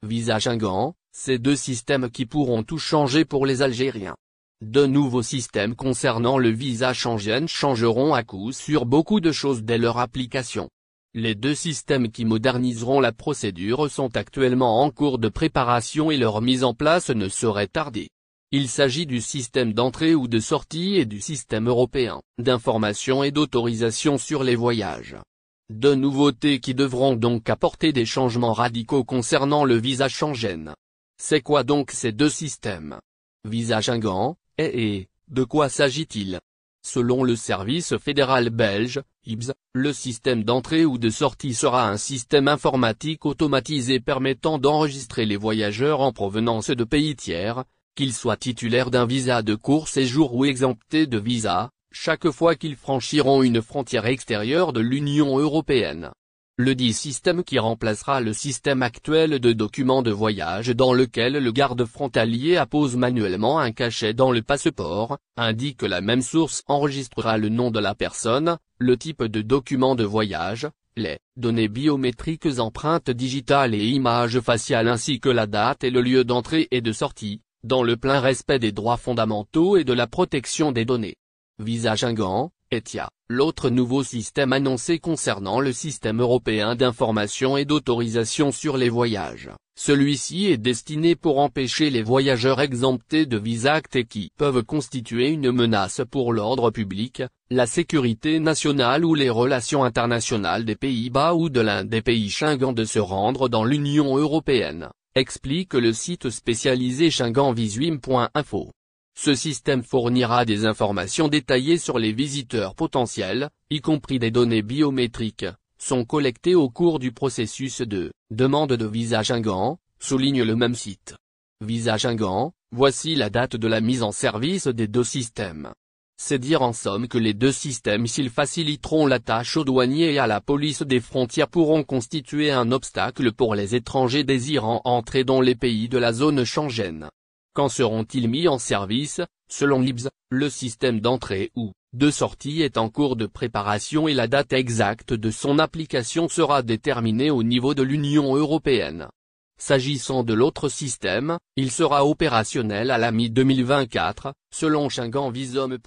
Visa Schengen, ces deux systèmes qui pourront tout changer pour les Algériens. De nouveaux systèmes concernant le visa Schengen changeront à coup sûr beaucoup de choses dès leur application. Les deux systèmes qui moderniseront la procédure sont actuellement en cours de préparation et leur mise en place ne saurait tarder. Il s'agit du système d'entrée ou de sortie et du système européen d'information et d'autorisation sur les voyages. Deux nouveautés qui devront donc apporter des changements radicaux concernant le visa Schengen. C'est quoi donc ces deux systèmes? Visa Schengen, et de quoi s'agit-il? Selon le service fédéral belge, IBS, le système d'entrée ou de sortie sera un système informatique automatisé permettant d'enregistrer les voyageurs en provenance de pays tiers, qu'ils soient titulaires d'un visa de court séjour ou exemptés de visa, chaque fois qu'ils franchiront une frontière extérieure de l'Union européenne. Le dit système qui remplacera le système actuel de documents de voyage dans lequel le garde frontalier appose manuellement un cachet dans le passeport, indique que la même source enregistrera le nom de la personne, le type de document de voyage, les données biométriques, empreintes digitales et images faciales ainsi que la date et le lieu d'entrée et de sortie, dans le plein respect des droits fondamentaux et de la protection des données. Visa Schengen, ETIA, l'autre nouveau système annoncé concernant le système européen d'information et d'autorisation sur les voyages. Celui-ci est destiné pour empêcher les voyageurs exemptés de visa et qui peuvent constituer une menace pour l'ordre public, la sécurité nationale ou les relations internationales des Pays-Bas ou de l'un des pays Schengen de se rendre dans l'Union européenne, explique le site spécialisé schengenvisuim.info. Ce système fournira des informations détaillées sur les visiteurs potentiels, y compris des données biométriques, sont collectées au cours du processus de demande de visa Schengen, souligne le même site. Visa Schengen, voici la date de la mise en service des deux systèmes. C'est dire en somme que les deux systèmes s'ils faciliteront la tâche aux douaniers et à la police des frontières pourront constituer un obstacle pour les étrangers désirant entrer dans les pays de la zone Schengen. Quand seront-ils mis en service? Selon l'IBS, le système d'entrée ou de sortie est en cours de préparation et la date exacte de son application sera déterminée au niveau de l'Union européenne. S'agissant de l'autre système, il sera opérationnel à la mi-2024, selon Schengen Visum.